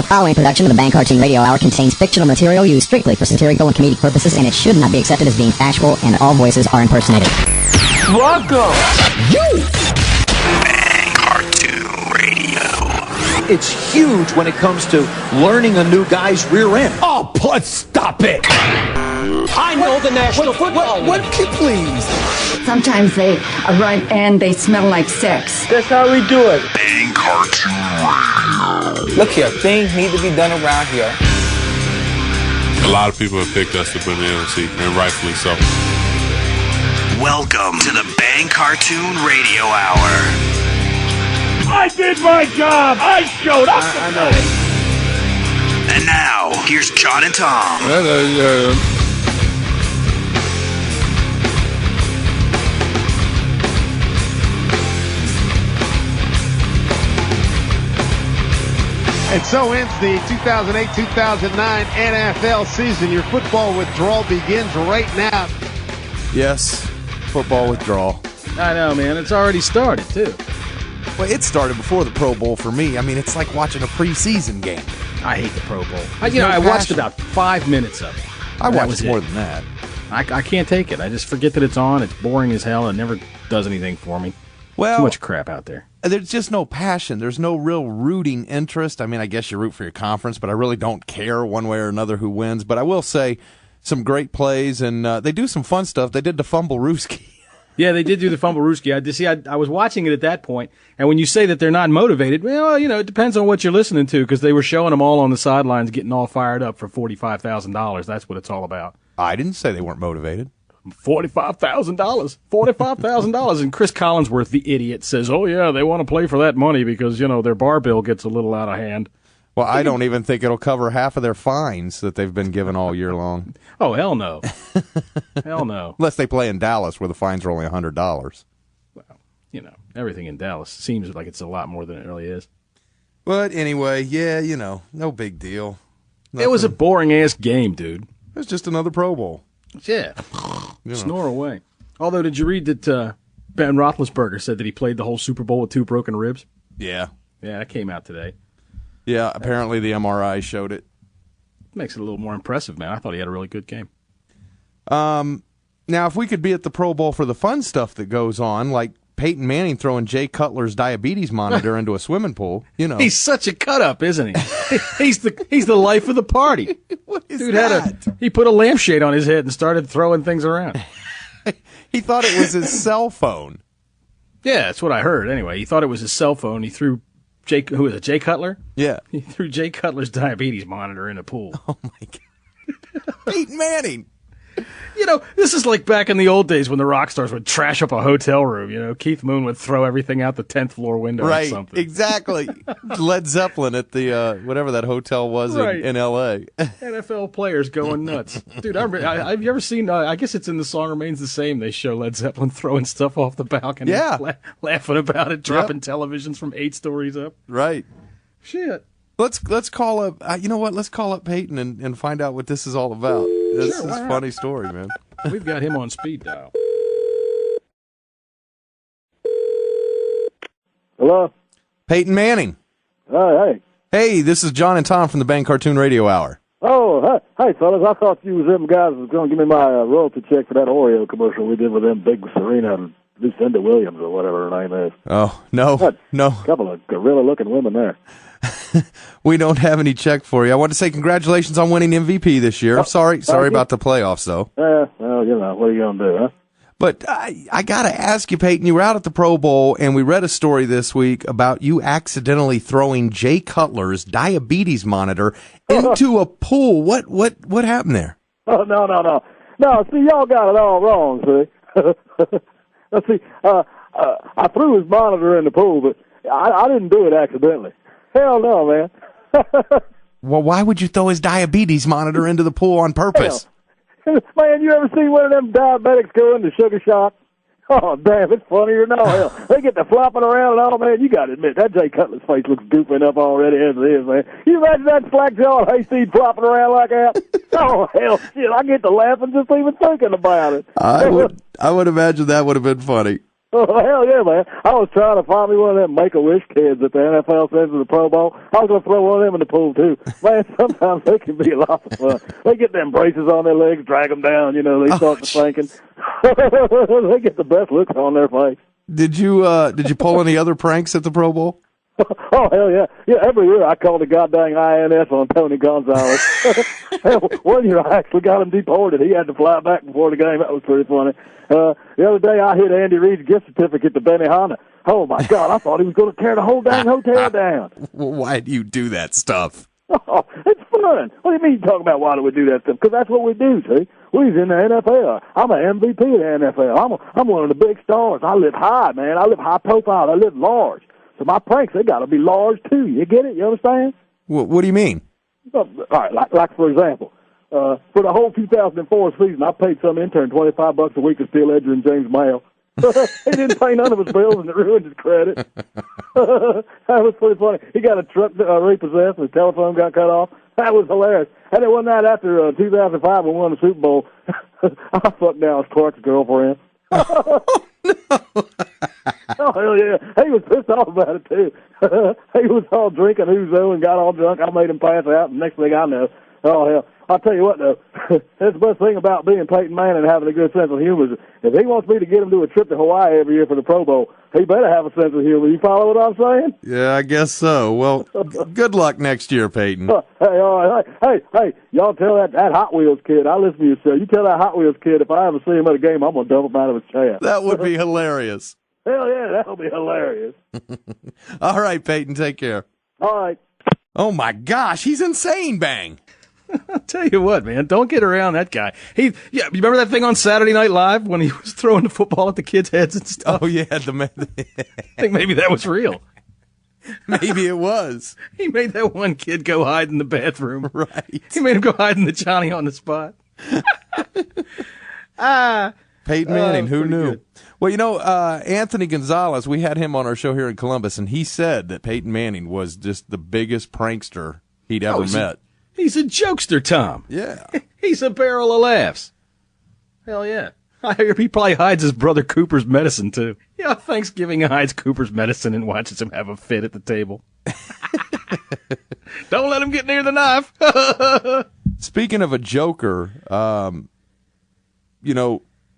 The following production of the Bang Cartoon Radio Hour contains fictional material used strictly for satirical and comedic purposes, and it should not be accepted as being factual, and all voices are impersonated. Welcome! You! Bang Cartoon Radio. It's huge when it comes to learning a new guy's rear end. Oh, stop it! I know the National Football League. What, please? Sometimes they run and they smell like sex. That's how we do it. Bang Cartoon Radio. Look here, things need to be done around here. A lot of people have picked us to banana seat, and rightfully so. Welcome to the Bang Cartoon Radio Hour. I did my job. I showed up. I know. And now, here's John and Tom. And so ends the 2008-2009 NFL season. Your football withdrawal begins right now. Yes, football withdrawal. I know, man. It's already started, too. Well, it started before the Pro Bowl for me. I mean, it's like watching a preseason game. I hate the Pro Bowl. I watched about 5 minutes of it. I watched more than that. I can't take it. I just forget that it's on. It's boring as hell. It never does anything for me. Well, too much crap out there. There's just no passion. There's no real rooting interest. I mean, I guess you root for your conference, but I really don't care one way or another who wins. But I will say some great plays, and they do some fun stuff. They did the Fumble-Rooski. Yeah, they did do the Fumble-Rooski. I was watching it at that point, and when you say that they're not motivated, well, it depends on what you're listening to, because they were showing them all on the sidelines getting all fired up for $45,000. That's what it's all about. I didn't say they weren't motivated. $45,000, and Chris Collinsworth, the idiot, says, "Oh yeah, they want to play for that money because their bar bill gets a little out of hand." Well, I don't even think it'll cover half of their fines that they've been given all year long. Oh hell no, hell no. Unless they play in Dallas, where the fines are only $100. Well, everything in Dallas seems like it's a lot more than it really is. But anyway, yeah, no big deal. Nothing. It was a boring ass game, dude. It was just another Pro Bowl. Yeah. Snore away. Although, did you read that Ben Roethlisberger said that he played the whole Super Bowl with 2 broken ribs? Yeah. Yeah, that came out today. Yeah, apparently the MRI showed it. Makes it a little more impressive, man. I thought he had a really good game. Now, if we could be at the Pro Bowl for the fun stuff that goes on, like Peyton Manning throwing Jay Cutler's diabetes monitor into a swimming pool, He's such a cut-up, isn't he? he's the life of the party. What is Dude that? He put a lampshade on his head and started throwing things around. He thought it was his cell phone. Yeah, that's what I heard. Anyway, he thought it was his cell phone. He threw Jay Cutler? Yeah. He threw Jay Cutler's diabetes monitor in a pool. Oh, my God. Peyton Manning. This is like back in the old days when the rock stars would trash up a hotel room. Keith Moon would throw everything out the 10th floor window or something. Right, exactly. Led Zeppelin at the, whatever that hotel was in L.A. NFL players going nuts. Dude, have you ever seen, I guess it's in The Song Remains the Same, they show Led Zeppelin throwing stuff off the balcony. Yeah. Laughing about it, dropping televisions from 8 stories up. Right. Shit. Let's call up, let's call up Peyton and find out what this is all about. This is a funny story, man. We've got him on speed dial. Hello? Peyton Manning. Hey. Hey, this is John and Tom from the Bang Cartoon Radio Hour. Oh, hey, fellas. I thought you was them guys was going to give me my royalty check for that Oreo commercial we did with them big Serena and Lucinda Williams or whatever her name is. Oh, no. A couple of gorilla-looking women there. We don't have any check for you. I want to say congratulations on winning MVP this year. Sorry about the playoffs, though. Well, what are you going to do, huh? But I got to ask you, Peyton, you were out at the Pro Bowl, and we read a story this week about you accidentally throwing Jay Cutler's diabetes monitor into a pool. What happened there? Oh, no. No, see, y'all got it all wrong, see. Let's see, I threw his monitor in the pool, but I didn't do it accidentally. Hell no, man. Well, why would you throw his diabetes monitor into the pool on purpose? Hell. Man, you ever seen one of them diabetics go into sugar shock? Oh, damn, it's funnier than all hell. They get to flopping around and all, man. You got to admit, that Jay Cutler's face looks goofy enough already as it is, man. You imagine that slack-jawed hayseed flopping around like that? Oh, hell, shit, I get to laughing just even thinking about it. I would imagine that would have been funny. Oh, hell yeah, man. I was trying to find me one of them Make-A-Wish kids that the NFL sends to the Pro Bowl. I was going to throw one of them in the pool, too. Man, sometimes they can be a lot of fun. They get them braces on their legs, drag them down, you know, they start to sinking. They get the best looks on their face. Did you pull any other pranks at the Pro Bowl? Oh, hell yeah. Yeah, every year I called the goddamn INS on Tony Gonzalez. Hell, one year I actually got him deported. He had to fly back before the game. That was pretty funny. The other day I hit Andy Reid's gift certificate to Benihana. Oh, my God, I thought he was going to tear the whole dang hotel down. Well, why do you do that stuff? Oh, it's fun. What do you mean you talking about why do we do that stuff? Because that's what we do, see? We's in the NFL. I'm an MVP of the NFL. I'm one of the big stars. I live high, man. I live high profile. I live large. So my pranks, they got to be large, too. You get it? You understand? What do you mean? All right, like for example, for the whole 2004 season, I paid some intern $25 a week to steal Edger and James' mail. He didn't pay none of his bills, and it ruined his credit. That was pretty funny. He got a truck repossessed, and his telephone got cut off. That was hilarious. And then one night after 2005, when we won the Super Bowl, I fucked Dallas Clark's girlfriend. Oh, hell yeah. He was pissed off about it, too. He was all drinking ouzo and got all drunk. I made him pass out, and next thing I know, oh, hell. I'll tell you what, though. That's the best thing about being Peyton Manning and having a good sense of humor. If he wants me to get him to a trip to Hawaii every year for the Pro Bowl, he better have a sense of humor. You follow what I'm saying? Yeah, I guess so. Well, good luck next year, Peyton. Hey, all right. Hey, y'all tell that Hot Wheels kid. I listen to your show. You tell that Hot Wheels kid if I ever see him at a game, I'm going to dump him out of his chair. That would be hilarious. Hell yeah, that'll be hilarious. All right, Peyton, take care. All right. Oh, my gosh, he's insane, Bang. I'll tell you what, man, don't get around that guy. You remember that thing on Saturday Night Live when he was throwing the football at the kids' heads and stuff? Oh, yeah. I think maybe that was real. Maybe it was. He made that one kid go hide in the bathroom. Right. He made him go hide in the Johnny on the spot. Peyton Manning, who knew? Good. Well, Anthony Gonzalez, we had him on our show here in Columbus, and he said that Peyton Manning was just the biggest prankster he'd ever met. He's a jokester, Tom. Yeah. He's a barrel of laughs. Hell yeah. I hear he probably hides his brother Cooper's medicine, too. Yeah, Thanksgiving he hides Cooper's medicine and watches him have a fit at the table. Don't let him get near the knife. Speaking of a joker,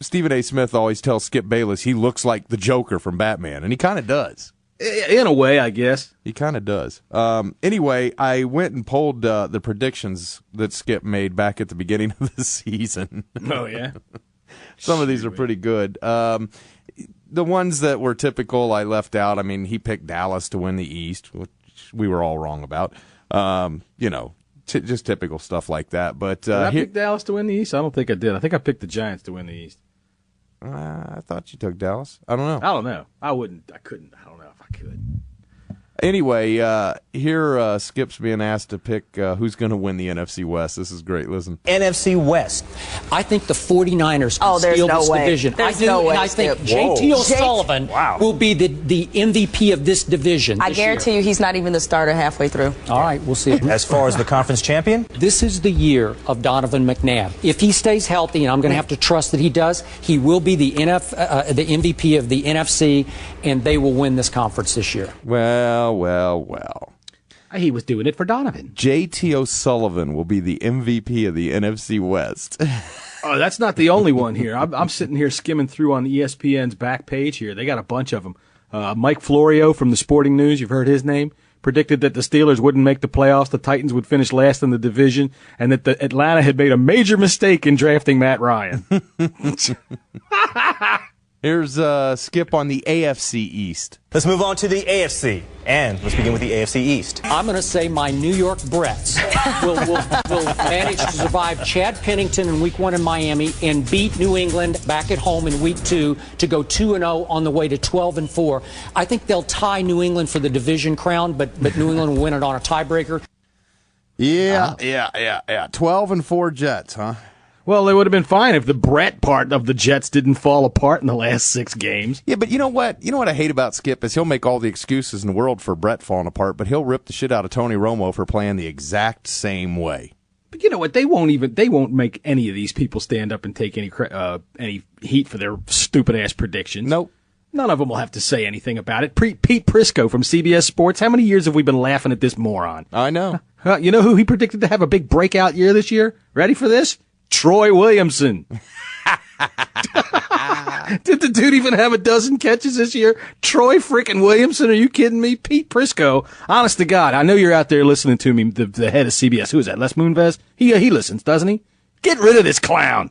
Stephen A. Smith always tells Skip Bayless he looks like the Joker from Batman, and he kind of does. In a way, I guess. He kind of does. Anyway, I went and pulled the predictions that Skip made back at the beginning of the season. Oh, yeah? Some of these are pretty good. The ones that were typical, I left out. I mean, he picked Dallas to win the East, which we were all wrong about. Just typical stuff like that. But did I pick Dallas to win the East? I don't think I did. I think I picked the Giants to win the East. I thought you took Dallas. I don't know. I don't know. I wouldn't. I couldn't. I don't know if I could. Anyway, here Skip's being asked to pick who's going to win the NFC West. This is great. Listen. NFC West. I think the 49ers can steal this division. There's no way. And I think JT O'Sullivan will be the MVP of this division. I guarantee you he's not even the starter halfway through. All right, we'll see. As far as the conference champion? This is the year of Donovan McNabb. If he stays healthy, and I'm going to have to trust that he does, he will be the MVP of the NFC, and they will win this conference this year. Well. He was doing it for Donovan. JT O'Sullivan will be the MVP of the NFC West. Oh, that's not the only one here. I'm sitting here skimming through on ESPN's back page here. They got a bunch of them. Mike Florio from the Sporting News, you've heard his name, predicted that the Steelers wouldn't make the playoffs, the Titans would finish last in the division, and that the Atlanta had made a major mistake in drafting Matt Ryan. Here's Skip on the AFC East. Let's move on to the AFC, and let's begin with the AFC East. I'm going to say my New York Bretts will manage to survive Chad Pennington in Week 1 in Miami and beat New England back at home in Week 2 to go 2-0 on the way to 12-4. I think they'll tie New England for the division crown, but New England will win it on a tiebreaker. Yeah. 12-4 Jets, huh? Well, they would have been fine if the Brett part of the Jets didn't fall apart in the last 6 games. Yeah, but you know what? You know what I hate about Skip is he'll make all the excuses in the world for Brett falling apart, but he'll rip the shit out of Tony Romo for playing the exact same way. But you know what? They won't make any of these people stand up and take any heat for their stupid ass predictions. Nope. None of them will have to say anything about it. Pete Prisco from CBS Sports. How many years have we been laughing at this moron? I know. You know who he predicted to have a big breakout year this year? Ready for this? Troy Williamson. Did the dude even have a dozen catches this year? Troy freaking Williamson? Are you kidding me? Pete Prisco. Honest to God, I know you're out there listening to me, the head of CBS. Who is that? Les Moonves? He listens, doesn't he? Get rid of this clown.